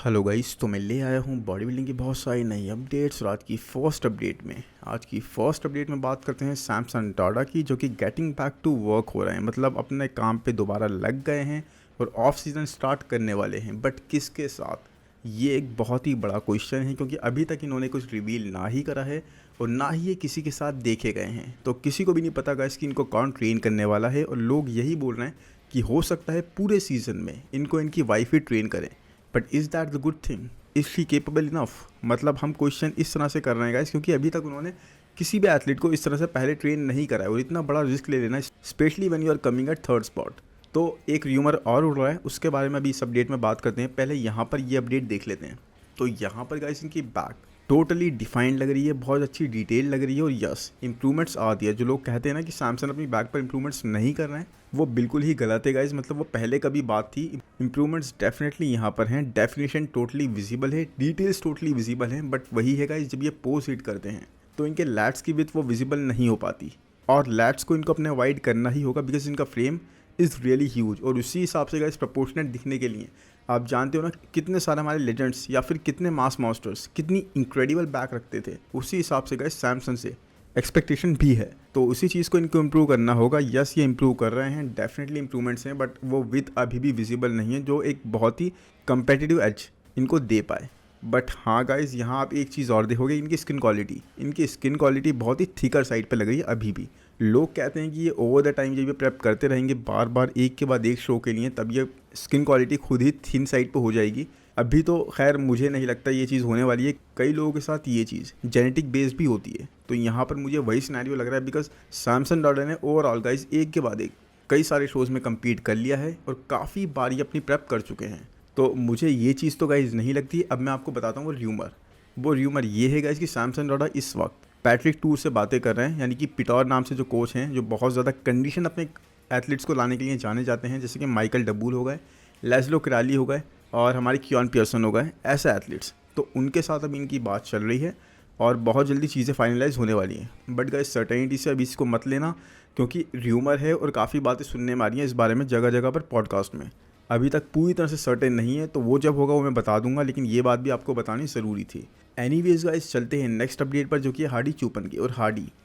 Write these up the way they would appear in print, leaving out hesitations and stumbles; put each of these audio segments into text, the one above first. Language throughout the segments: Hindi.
हेलो गाइस, तो मैं ले आया हूँ बॉडी बिल्डिंग की बहुत सारी नई अपडेट्स। और आज की फर्स्ट अपडेट में बात करते हैं सैमसन टाडा की, जो कि गेटिंग बैक टू वर्क हो रहे हैं। मतलब अपने काम पे दोबारा लग गए हैं और ऑफ सीज़न स्टार्ट करने वाले हैं। बट किसके साथ, ये एक बहुत ही बड़ा क्वेश्चन है, क्योंकि अभी तक इन्होंने कुछ रिवील ना ही करा है और ना ही ये किसी के साथ देखे गए हैं। तो किसी को भी नहीं पता गाइस कि इनको कौन ट्रेन करने वाला है। और लोग यही बोल रहे हैं कि हो सकता है पूरे सीज़न में इनको इनकी वाइफ ही ट्रेन करें। But is that the good thing? Is she capable enough? मतलब हम क्वेश्चन इस तरह से कर रहे हैं गाइस, क्योंकि अभी तक उन्होंने किसी भी एथलीट को इस तरह से पहले ट्रेन नहीं करा है। और इतना बड़ा रिस्क ले लेना, specially when you are coming at third spot. तो एक र्यूमर और उड़ रहा है, उसके बारे में अभी इस अपडेट में बात करते हैं। पहले यहाँ पर ये अपडेट देख लेते हैं। तो यहाँ पर गाइस इनकी बैक टोटली डिफाइंड लग रही है, बहुत अच्छी डिटेल लग रही है। और यस, इंप्रूवमेंट्स आ रही है। जो लोग कहते हैं ना कि सैमसंग अपनी बैक पर इंप्रूवमेंट्स नहीं कर रहे हैं, वो बिल्कुल ही गलत है गाइस। मतलब वो पहले कभी बात थी। इंप्रूवमेंट्स डेफिनेटली यहाँ पर हैं, डेफिनेशन टोटली विजिबल है, डिटेल्स टोटली विजिबल हैं। बट वही है गाइस, जब ये पोज हिट करते हैं तो इनके लैट्स की विड्थ वो विजिबल नहीं हो पाती। और लैट्स को इनको अपने वाइड करना ही होगा, बिकॉज इनका फ्रेम इज़ रियली ह्यूज। और उसी हिसाब से गाइस प्रपोर्शनेट दिखने के लिए आप जानते हो ना, कितने सारे हमारे लेजेंड्स या फिर कितने मास मास्टर्स कितनी इंक्रेडिबल बैक रखते थे। उसी हिसाब से गाइस सैमसंग से एक्सपेक्टेशन भी है। तो उसी चीज़ को इनको इम्प्रूव करना होगा। यस, ये इम्प्रूव कर रहे हैं, डेफिनेटली इंप्रूवमेंट्स हैं। बट वो विथ अभी भी विजिबल नहीं है, जो एक बहुत ही कंपेटिटिव एज इनको दे पाए। बट हाँ गाइज, यहाँ आप एक चीज़ और देखोगे, इनकी स्किन क्वालिटी बहुत ही थिकर साइड पे लग रही है अभी भी। लोग कहते हैं कि ये ओवर द टाइम जब ये प्रेप करते रहेंगे बार बार एक के बाद एक शो के लिए, तब ये स्किन क्वालिटी खुद ही थिन साइड पे हो जाएगी। अभी तो खैर मुझे नहीं लगता ये चीज़ होने वाली है। कई लोगों के साथ ये चीज़ जेनेटिक बेस भी होती है। तो यहाँ पर मुझे वही सिनेरियो लग रहा है, बिकॉज सैमसंग डॉटर ने ओवरऑल गाइज एक के बाद एक कई सारे शोज़ में कम्पीट कर लिया है और काफ़ी बार ये अपनी प्रेप कर चुके हैं। तो मुझे ये चीज़ तो गाइज नहीं लगती। अब मैं आपको बताता हूँ वो र्यूमर ये है गाइज कि सैमसंग डॉटा इस वक्त पैट्रिक टूर से बातें कर रहे हैं, यानी कि पिटौर नाम से जो कोच हैं, जो बहुत ज़्यादा कंडीशन अपने एथलीट्स को लाने के लिए जाने जाते हैं, जैसे कि माइकल डबूल हो गए, लेस्लो क्राली हो गए और हमारे क्योन पियर्सन हो गए, ऐसे एथलीट्स। तो उनके साथ अब इनकी बात चल रही है और बहुत जल्दी चीज़ें फाइनलाइज होने वाली हैं। बट गाइस सर्टेनिटी से अभी इसको मत लेना, क्योंकि र्यूमर है और काफ़ी बातें सुनने में आ रही हैं इस बारे में जगह जगह पर पॉडकास्ट में। अभी तक पूरी तरह से सर्टेन नहीं है, तो वो जब होगा वो मैं बता दूंगा। लेकिन ये बात भी आपको बतानी ज़रूरी थी। एनीवेज गाइस, चलते हैं नेक्स्ट अपडेट पर, जो कि है हार्डी चूपन की। और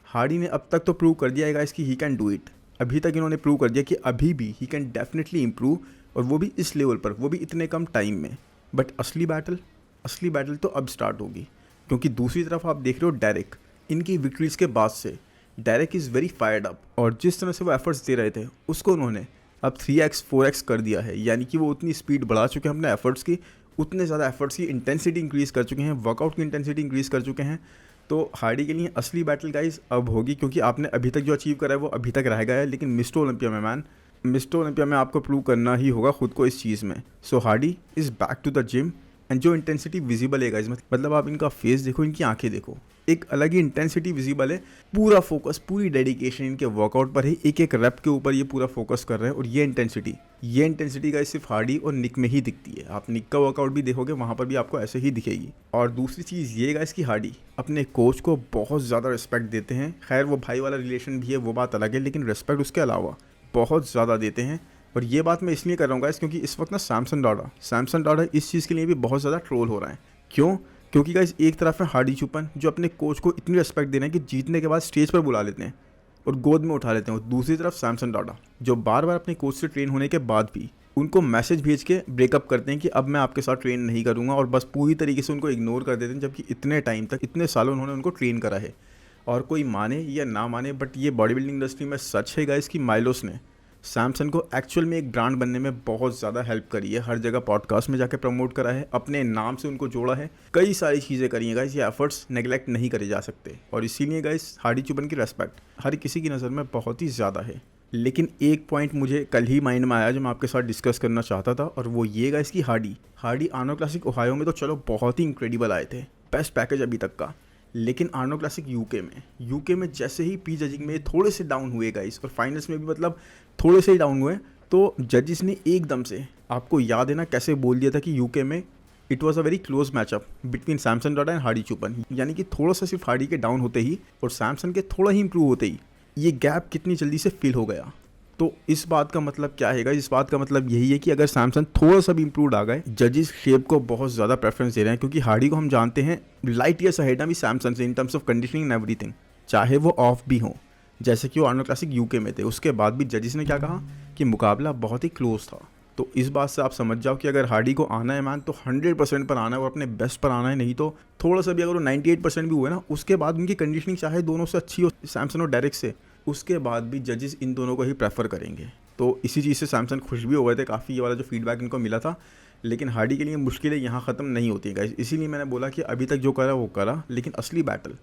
हार्डी ने अब तक तो प्रूव कर दिया है गाइस कि ही कैन डू इट। अभी तक इन्होंने प्रूव कर दिया कि अभी भी ही कैन डेफिनेटली इम्प्रूव, और वो भी इस लेवल पर, वो भी इतने कम टाइम में। बट असली बैटल तो अब स्टार्ट होगी, क्योंकि दूसरी तरफ आप देख रहे हो डेरेक। इनकी विक्ट्रीज़ के बाद से Derek is very fired up, और जिस तरह से वो एफर्ट्स दे रहे थे उसको उन्होंने अब 3x 4x कर दिया है। यानी कि वो उतनी स्पीड बढ़ा चुके हैं अपने एफर्ट्स की, उतने ज़्यादा एफर्ट्स की इंटेंसिटी इंक्रीज़ कर चुके हैं, वर्कआउट की इंटेंसिटी इंक्रीज़ कर चुके हैं। तो हार्डी के लिए असली बैटल गाइज अब होगी, क्योंकि आपने अभी तक जो अचीव करा है वो अभी तक रह गया है। लेकिन मिस्टर ओलंपिया में आपको प्रूव करना ही होगा खुद को इस चीज़ में। So Hadi is back to the gym, and जो इंटेंसिटी विजिबल है गाइज, मतलब आप इनका फेस देखो, इनकी आंखें देखो, एक अलग ही इंटेंसिटी विजिबल है। पूरा फोकस, पूरी डेडिकेशन इनके वर्कआउट पर है, एक एक रैप के ऊपर ये पूरा फोकस कर रहे हैं। और ये इंटेंसिटी गाइज सिर्फ हार्डी और निक में ही दिखती है। आप निक का वर्कआउट भी देखोगे, वहाँ पर भी आपको ऐसे ही दिखेगी। और दूसरी चीज़ ये गाइज कि हार्डी अपने कोच को बहुत ज़्यादा रिस्पेक्ट देते हैं। खैर वो भाई वाला रिलेशन भी है, वो बात अलग है, लेकिन रिस्पेक्ट उसके अलावा बहुत ज़्यादा देते हैं। और ये बात मैं इसलिए कर रहा हूँ गाइस, क्योंकि इस वक्त ना सैमसंग डॉटा इस चीज़ के लिए भी बहुत ज़्यादा ट्रोल हो रहा है। क्यों? क्योंकि गाइस एक तरफ है हार्डी चुपन, जो अपने कोच को इतनी रिस्पेक्ट दे रहे हैं कि जीतने के बाद स्टेज पर बुला लेते हैं और गोद में उठा लेते हैं। और दूसरी तरफ सैमसंग डॉटा, जो बार बार अपने कोच से ट्रेन होने के बाद भी उनको मैसेज भेज के ब्रेकअप करते हैं कि अब मैं आपके साथ ट्रेन नहीं करूँगा, और बस पूरी तरीके से उनको इग्नोर कर देते हैं। जबकि इतने टाइम तक, इतने सालों उन्होंने उनको ट्रेन करा है। और कोई माने या ना माने, बट ये बॉडी बिल्डिंग इंडस्ट्री में सच है गाइस कि माइलोस ने सैमसंग को एक्चुअल में एक ब्रांड बनने में बहुत ज़्यादा हेल्प करी है। हर जगह पॉडकास्ट में जाके प्रमोट करा है, अपने नाम से उनको जोड़ा है, कई सारी चीज़ें करी हैं गाइस। ये एफर्ट्स नेगलेक्ट नहीं करे जा सकते। और इसीलिए गाइस हार्डी चुपन की रेस्पेक्ट हर किसी की नज़र में बहुत ही ज़्यादा है। लेकिन एक पॉइंट मुझे कल ही माइंड में आया जो मैं आपके साथ डिस्कस करना चाहता था, और वो ये गाइस कि हार्डी आर्नो क्लासिक ओहायो में तो चलो बहुत ही इंक्रेडिबल आए थे, बेस्ट पैकेज अभी तक का। लेकिन आर्नो क्लासिक यूके में जैसे ही पी जजिंग में थोड़े से डाउन हुए गाइस, और फाइनल्स में भी मतलब थोड़े से ही डाउन हुए, तो जजेस ने एकदम से, आपको याद है ना कैसे बोल दिया था कि यूके में it was a very close matchup between Samson Dauda and Hadi Choopan. यानी कि थोड़ा सा सिर्फ हार्डी के डाउन होते ही और सैमसंग के थोड़ा ही इंप्रूव होते ही ये गैप कितनी जल्दी से फिल हो गया। तो इस बात का मतलब क्या है गाइस, इस बात का मतलब यही है कि अगर सैमसन थोड़ा सा भी इम्प्रूव आ गए, जजेस शेप को बहुत ज़्यादा प्रेफरेंस दे रहे हैं, क्योंकि हार्डी को हम जानते हैं लाइट ईयर्स अहेड है भी सैमसन से in terms of conditioning and everything, चाहे वो ऑफ भी हो, जैसे कि वो आर्नोल्ड क्लासिक यूके में थे। उसके बाद भी जजेस ने क्या कहा कि मुकाबला बहुत ही क्लोज था। तो इस बात से आप समझ जाओ कि अगर हार्डी को आना है मैन तो 100% पर आना है और अपने बेस्ट पर आना है, नहीं तो थोड़ा सा भी अगर वो 98% भी हुए ना, उसके बाद उनकी कंडीशनिंग चाहे दोनों से अच्छी हो, सैमसन और डेरेक से, उसके बाद भी जजेस इन दोनों को ही प्रेफर करेंगे। तो इसी चीज़ से सैमसन खुश भी हो गए थे काफ़ी, ये वाला जो फीडबैक इनको मिला था। लेकिन हार्डी के लिए मुश्किलें यहाँ ख़त्म नहीं होती हैं गाइस, इसीलिए मैंने बोला कि अभी तक जो करा वो करा, लेकिन असली बैटल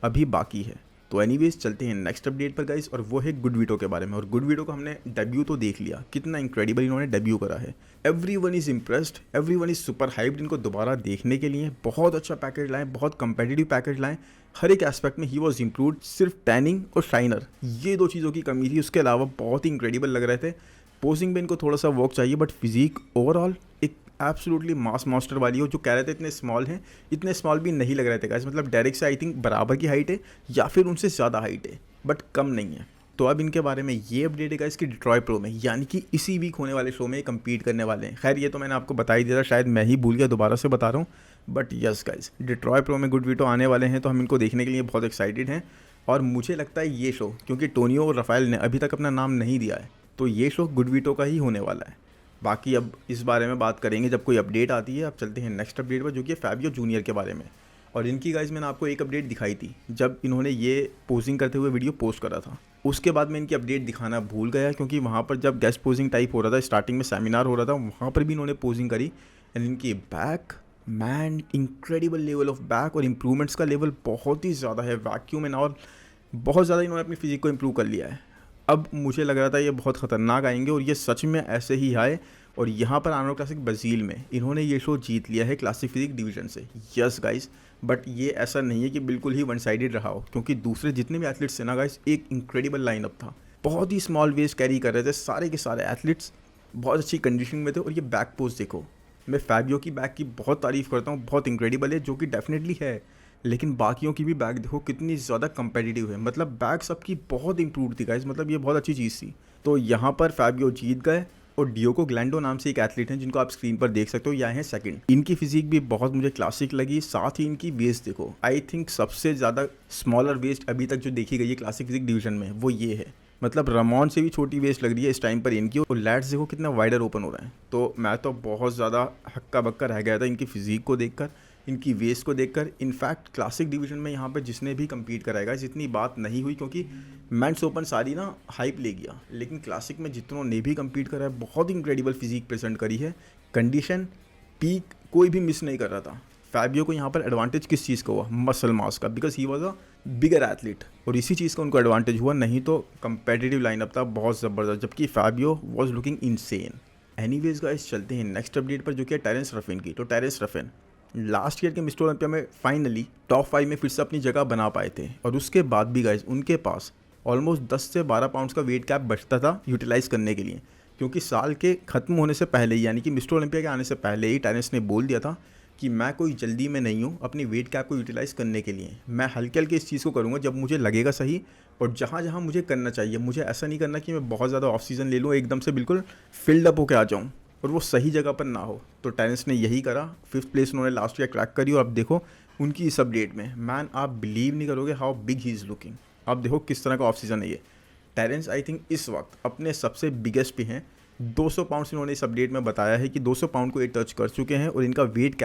अभी बाकी है। तो एनीवेज चलते हैं नेक्स्ट अपडेट पर गाइस, और वो है गुडविटो के बारे में। और गुडविटो का हमने डेब्यू तो देख लिया, कितना इंक्रेडिबल इन्होंने डेब्यू करा है। Everyone is impressed, everyone is super hyped इनको दोबारा देखने के लिए। बहुत अच्छा पैकेज लाएँ, बहुत कंपेटिटिव पैकेज लाएँ, हर एक एस्पेक्ट में ही वॉज इम्प्रूव्ड। सिर्फ टैनिंग और शाइनर, ये दो चीज़ों की कमी थी, उसके अलावा बहुत ही इंक्रेडिबल लग रहे थे। पोजिंग में इनको थोड़ा सा वर्क चाहिए, बट फिजिक ओवरऑल एक एब्सोल्युटली मास मास्टर वाली हो। जो कह रहे थे इतने स्मॉल हैं, इतने स्मॉल भी नहीं लग रहे थे गाइस, मतलब डायरेक्ट से आई थिंक बराबर की हाइट है या फिर उनसे ज़्यादा हाइट है, बट कम नहीं है। तो अब इनके बारे में ये अपडेट है गाइस कि डिट्रॉय प्रो में, यानी कि इसी वीक होने वाले शो में कम्पीट करने वाले हैं। खैर ये तो मैंने आपको बता ही दिया था, शायद मैं ही भूल गया, दोबारा से बता रहा हूँ। But yes guys, Detroit pro में गुडविटो आने वाले हैं, तो हम इनको देखने के लिए बहुत एक्साइटेड हैं। और मुझे लगता है ये शो, क्योंकि टोनियो और राफेल ने अभी तक अपना नाम नहीं दिया है, तो ये शो गुडविटो का ही होने वाला है। बाकी अब इस बारे में बात करेंगे जब कोई अपडेट आती है। अब चलते हैं नेक्स्ट अपडेट पर, जो कि फैबियो जूनियर के बारे में। और इनकी गाइज मैंने आपको एक अपडेट दिखाई थी जब इन्होंने ये पोजिंग करते हुए वीडियो पोस्ट करा था। उसके बाद मैं इनकी अपडेट दिखाना भूल गया, क्योंकि वहाँ पर जब गेस्ट पोजिंग टाइप हो रहा था, स्टार्टिंग में सेमिनार हो रहा था, वहाँ पर भी इन्होंने पोजिंग करी। एंड इनकी back man, incredible level of back, और इम्प्रूवमेंट्स का लेवल बहुत ही ज़्यादा है। वैक्यूम एंड और बहुत ज़्यादा इन्होंने अपनी फिजिक को इम्प्रूव कर लिया है। अब मुझे लग रहा था ये बहुत ख़तरनाक आएंगे, और ये सच में ऐसे ही आए। और यहाँ पर आर्नोल्ड क्लासिक ब्राज़ील में इन्होंने ये शो जीत लिया है क्लासिक फिजिक डिवीजन से। यस गाइस, बट ये ऐसा नहीं है कि बिल्कुल ही वन साइडेड रहा हो, क्योंकि दूसरे जितने भी एथलीट्स थे ना गाइस, एक इंक्रेडिबल लाइनअप था। बहुत ही स्मॉल वेस्ट कैरी कर रहे थे सारे के सारे एथलीट्स, बहुत अच्छी कंडीशनिंग में थे। और ये बैक पोस्ट देखो, मैं फैबियो की बैक की बहुत तारीफ़ करता हूँ, बहुत इंक्रेडिबल है, जो कि डेफिनेटली है। लेकिन बाकियों की भी बैक देखो कितनी ज़्यादा कंपेटिटिव है, मतलब बैक सबकी बहुत इंप्रूव थी गाइस, मतलब ये बहुत अच्छी चीज़ थी। तो यहाँ पर फैबियो जीत गए, और डियोगो ग्लैंडो नाम से एक एथलीट हैं जिनको आप स्क्रीन पर देख सकते हो, ये आए हैं सेकंड। इनकी फिजिक भी बहुत मुझे क्लासिक लगी, साथ ही इनकी वेस्ट देखो, आई थिंक सबसे ज़्यादा स्मॉलर वेस्ट अभी तक जो देखी गई है क्लासिक फिजिक डिवीजन में वो ये है। मतलब रमॉन से भी छोटी वेस्ट लग रही है इस टाइम पर इनकी, और लैट्स देखो कितना वाइडर ओपन हो रहा है। तो मैं तो बहुत ज़्यादा हक्का बक्का रह गया था इनकी फिजिक को देखकर, इनकी वेस्ट को देखकर। इनफैक्ट क्लासिक डिवीजन में यहाँ पर जिसने भी कम्पीट कराएगा, जितनी बात नहीं हुई, क्योंकि मेंस ओपन सारी ना हाइप ले गया, लेकिन क्लासिक में जितनों ने भी कम्पीट करा है, बहुत इंक्रेडिबल फिजिक प्रेजेंट करी है। कंडीशन पीक कोई भी मिस नहीं कर रहा था। फैबियो को यहाँ पर एडवांटेज किस चीज़ का हुआ? मसल मास का, because he was a bigger athlete, और इसी चीज़ का उनको एडवांटेज हुआ। नहीं तो कंपेटिटिव लाइनअप था बहुत ज़बरदस्त, जबकि Fabio was looking insane. Anyways guys, चलते हैं नेक्स्ट अपडेट पर, जो कि है टेरेंस रफिन की। तो टेरेंस रफिन लास्ट ईयर के मिस्टर ओलंपिया में फाइनली टॉप 5 में फिर से अपनी जगह बना पाए थे, और उसके बाद भी गाइस उनके पास ऑलमोस्ट 10 से 12 पाउंड्स का वेट कैप बचता था यूटिलाइज़ करने के लिए, क्योंकि साल के ख़त्म होने से पहले ही, यानी कि मिस्टर ओलंपिया के आने से पहले ही टेरेंस ने बोल दिया था कि मैं कोई जल्दी में नहीं हूँ अपनी वेट कैप को यूटिलाइज़ करने के लिए। मैं हल्के हल्के इस चीज़ को करूँगा जब मुझे लगेगा सही, और जहाँ जहाँ मुझे करना चाहिए। मुझे ऐसा नहीं करना कि मैं बहुत ज़्यादा ऑफ सीज़न ले लूँ, एकदम से बिल्कुल फिल्ड अप होकर आ जाऊँ और वो सही जगह पर ना हो। तो टेरेंस ने यही करा, 5th प्लेस उन्होंने लास्ट ईयर क्रैक करी। और अब देखो उनकी इस अपडेट में, मैन आप बिलीव नहीं करोगे how big he is looking. आप देखो किस तरह का ऑफ सीज़न है ये। टेरेंस आई थिंक इस वक्त अपने सबसे बिगेस्ट पे हैं। 200 पाउंड्स इन्होंने इस अपडेट में बताया है कि 200 पाउंड को ये टच कर चुके हैं, और इनका वेट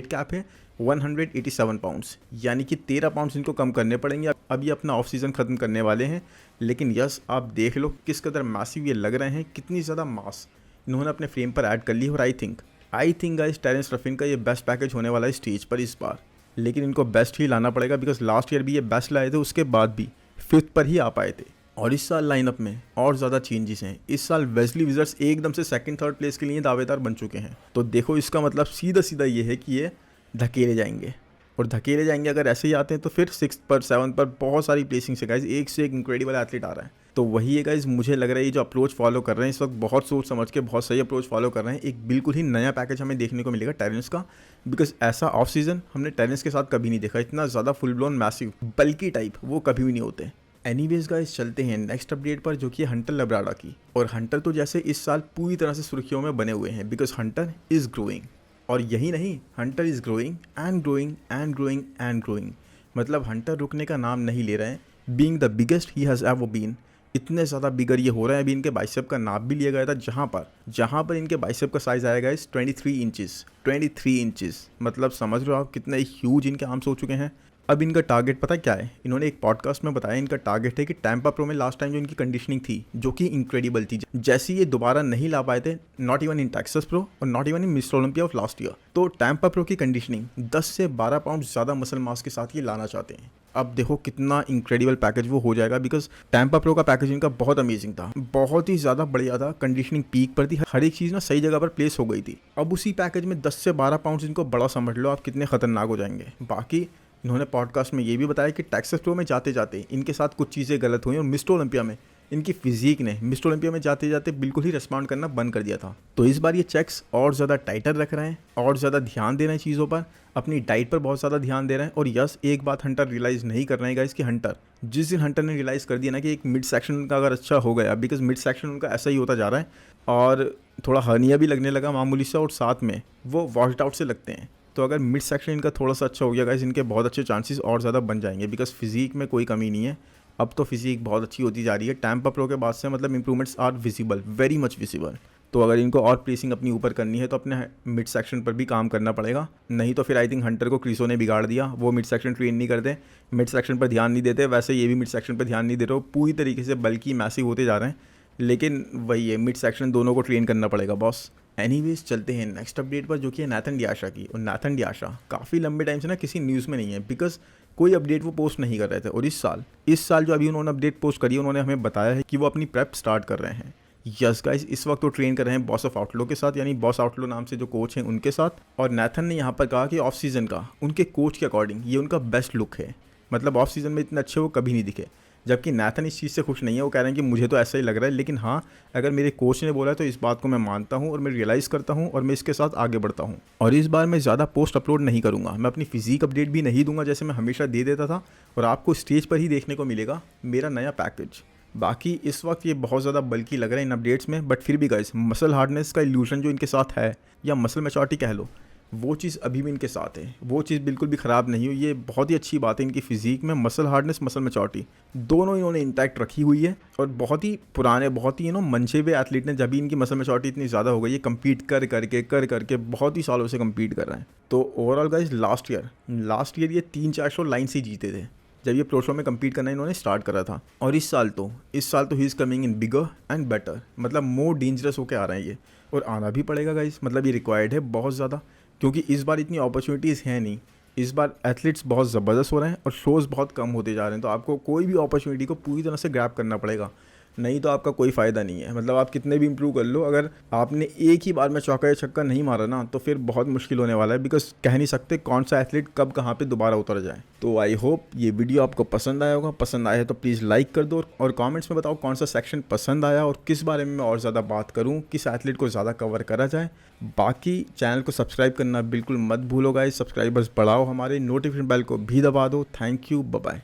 कैप है 187 पाउंड्स, यानी कि 13 पाउंड्स इनको कम करने पड़ेंगे। अब ये अपना ऑफ सीज़न ख़त्म करने वाले हैं। लेकिन यस, आप देख लो किस कदर मैसिव ये लग रहे हैं, कितनी ज़्यादा मास इन्होंने अपने फ्रेम पर ऐड कर ली। और आई थिंक गाइस टेरेंस रफिन का ये बेस्ट पैकेज होने वाला है स्टेज पर इस बार। लेकिन इनको बेस्ट ही लाना पड़ेगा, बिकॉज लास्ट ईयर भी ये बेस्ट लाए थे, उसके बाद भी 5th पर ही आ पाए थे। और इस साल लाइनअप में और ज़्यादा चेंजेस हैं। इस साल वेस्ली विज़र्ड्स एकदम से 2nd 3rd प्लेस के लिए दावेदार बन चुके हैं। तो देखो इसका मतलब सीधा ये है कि ये धकेले जाएंगे, और धकेले जाएंगे अगर ऐसे ही आते हैं तो फिर 6th पर 7th पर बहुत सारी प्लेसिंग से गाइज एक से एक इंक्रेडिबल एथलीट आ रहा है। तो वही है गाइज, मुझे लग रहा है ये जो अप्रोच फॉलो कर रहे हैं इस वक्त, बहुत सोच समझ के बहुत सही अप्रोच फॉलो कर रहे हैं। एक बिल्कुल ही नया पैकेज हमें देखने को मिलेगा टेरेंस का, बिकॉज ऐसा ऑफ सीज़न हमने टेरेंस के साथ कभी नहीं देखा। इतना ज़्यादा फुल ब्लोन मैसिव बल्कि टाइप वो कभी भी नहीं होते। एनीवेज गाइस, चलते हैं नेक्स्ट अपडेट पर, जो कि है हंटर लब्राडा की। और हंटर तो जैसे इस साल पूरी तरह से सुर्खियों में बने हुए हैं, बिकॉज हंटर इज़ ग्रोइंग। और यही नहीं, Hunter is growing and growing and growing and growing. मतलब हंटर रुकने का नाम नहीं ले रहे हैं। Being the biggest he has ever been, इतने ज़्यादा बिगर ये हो रहे हैं। अभी इनके बाइसेप का नाप भी लिया गया था, जहाँ पर इनके बाइसेप का साइज़ आएगा इस 23 इंचेस। 23 इंचेस मतलब समझ रहे हो आप कितने ह्यूज इनके आर्म्स हो चुके हैं। अब इनका टारगेट पता क्या है, इन्होंने एक पॉडकास्ट में बताया इनका टारगेट है कि टैम्पा प्रो में लास्ट टाइम जो इनकी कंडीशनिंग थी, जो कि इंक्रेडिबल थी, जैसी ये दोबारा नहीं ला पाए थे, not even in Texas pro और not even in Mister Olympia of last year. तो टैम्पा प्रो की कंडीशनिंग 10 से 12 पाउंड ज़्यादा मसल मास के साथ ये लाना चाहते हैं। अब देखो कितना इंक्रेडिबल पैकेज वो हो जाएगा, बिकॉज टैम्पा प्रो का पैकेज इनका बहुत अमेजिंग था, बहुत ही ज़्यादा बढ़िया था। कंडीशनिंग पीक पर थी, हर एक चीज़ ना सही जगह पर प्लेस हो गई थी। अब उसी पैकेज में 10 से 12 पाउंड इनको बड़ा समझ लो आप, कितने खतरनाक हो जाएंगे। बाकी इन्होंने पॉडकास्ट में ये भी बताया कि टेक्सास प्रो में जाते जाते इनके साथ कुछ चीज़ें गलत हुई और मिस्टर ओलंपिया में इनकी फिजिक ने मिस्टर ओलंपिया में जाते जाते बिल्कुल ही रिस्पॉन्ड करना बंद कर दिया था। तो इस बार ये चेक्स और ज़्यादा टाइटर रख रहे हैं और ज़्यादा ध्यान दे रहे हैं चीज़ों पर, अपनी डाइट पर बहुत ज़्यादा ध्यान दे रहे हैं। और यस, एक बात हंटर रियलाइज़ नहीं कर रहे हैं गाइस कि हंटर, जिस दिन हंटर ने रियलाइज़ कर दिया ना कि एक मिड सेक्शन उनका अगर अच्छा हो गया, बिकॉज मिड सेक्शन उनका ऐसा ही होता जा रहा है और थोड़ा हर्निया भी लगने लगा मामूली सा, और साथ में वो वॉश्ड आउट से लगते हैं। तो अगर मिड सेक्शन इनका थोड़ा सा अच्छा हो गया गाइस, इनके बहुत अच्छे चांसेस और ज़्यादा बन जाएंगे, बिकॉज फिजिक में कोई कमी नहीं है। अब तो फिजिक बहुत अच्छी होती जा रही है टैम्पा प्रो के बाद से, मतलब improvements are visible, very much visible. तो अगर इनको और प्लेसिंग अपनी ऊपर करनी है तो अपने मिड सेक्शन पर भी काम करना पड़ेगा, नहीं तो फिर आई थिंक हंटर को क्रिसो ने बिगाड़ दिया। वो मिड सेक्शन ट्रेन नहीं करते, मिड सेक्शन पर ध्यान नहीं देते, वैसे ये भी मिड सेक्शन पर ध्यान नहीं दे रहे हो, पूरी तरीके से बल्कि मैसिव होते जा रहे हैं। लेकिन वही है, मिड सेक्शन दोनों को ट्रेन करना पड़ेगा बॉस। एनीवेज, चलते हैं नेक्स्ट अपडेट पर, जो कि है नाथन डियाशा की। और नाथन डियाशा काफ़ी लंबे टाइम से ना किसी न्यूज़ में नहीं है, बिकॉज कोई अपडेट वो पोस्ट नहीं कर रहे थे। और इस साल जो अभी उन्होंने अपडेट पोस्ट करी है, उन्होंने हमें बताया है कि वो अपनी प्रेप स्टार्ट कर रहे हैं। यस गाइस, इस वक्त वो ट्रेन कर रहे हैं बॉस ऑफ आउटलो के साथ, यानी बॉस आउटलो नाम से जो कोच हैं उनके साथ। और नाथन ने यहाँ पर कहा कि ऑफ सीज़न का उनके कोच के अकॉर्डिंग ये उनका बेस्ट लुक है। मतलब ऑफ सीज़न में इतने अच्छे वो कभी नहीं दिखे, जबकि नाथन इस चीज़ से खुश नहीं है। वो कह रहे हैं कि मुझे तो ऐसा ही लग रहा है, लेकिन हाँ, अगर मेरे कोच ने बोला है तो इस बात को मैं मानता हूँ और मैं रियलाइज़ करता हूँ और मैं इसके साथ आगे बढ़ता हूँ। और इस बार मैं ज़्यादा पोस्ट अपलोड नहीं करूँगा, मैं अपनी फिजिक अपडेट भी नहीं दूंगा जैसे मैं हमेशा दे देता था, और आपको स्टेज पर ही देखने को मिलेगा मेरा नया पैकेज। बाकी इस वक्त ये बहुत ज़्यादा बल्कि लग रहा है इन अपडेट्स में, बट फिर भी गाइस, मसल हार्डनेस का इल्यूजन जो इनके साथ है, या मसल मैच्योरिटी कह लो, वो चीज़ अभी भी इनके साथ है। वो चीज़ बिल्कुल भी ख़राब नहीं हुई, ये बहुत ही अच्छी बात है। इनकी फिजिक में मसल हार्डनेस, मसल मैच्योरिटी दोनों इन्होंने इंटैक्ट रखी हुई है। और बहुत ही पुराने, बहुत ही मंचे हुए एथलीट ने, जब भी इनकी मसल मैच्योरिटी इतनी ज़्यादा हो गई, ये कम्पीट कर करके बहुत ही सालों से कम्पीट कर रहे हैं। तो ओवरऑल गाइस, लास्ट ईयर ये 3-4 शो लाइन से जीते थे जब ये प्रो शो में कम्पीट करना इन्होंने स्टार्ट करा था। और इस साल तो he is coming in bigger and better, मतलब मोर डेंजरस होकर आ रहे हैं ये। और आना भी पड़ेगा गाइस, मतलब ये रिक्वायर्ड है बहुत ज़्यादा, क्योंकि इस बार इतनी अपॉर्चुनिटीज़ हैं नहीं। इस बार एथलीट्स बहुत ज़बरदस्त हो रहे हैं और शोज़ बहुत कम होते जा रहे हैं। तो आपको कोई भी अपॉर्चुनिटी को पूरी तरह से ग्रैब करना पड़ेगा, नहीं तो आपका कोई फ़ायदा नहीं है। मतलब आप कितने भी इंप्रूव कर लो, अगर आपने एक ही बार में चौका या छक्का नहीं मारा ना, तो फिर बहुत मुश्किल होने वाला है, बिकॉज कह नहीं सकते कौन सा एथलीट कब कहाँ पे दोबारा उतर जाए। तो आई होप ये वीडियो आपको पसंद आया होगा। पसंद आया है तो प्लीज़ लाइक कर दो, और कमेंट्स में बताओ कौन सा सेक्शन पसंद आया और किस बारे में मैं और ज़्यादा बात करूँ, किस एथलीट को ज़्यादा कवर करा जाए। बाकी चैनल को सब्सक्राइब करना बिल्कुल मत भूलो गाइस, सब्सक्राइबर्स बढ़ाओ, हमारे नोटिफिकेशन बेल को भी दबा दो। Thank you, bye bye.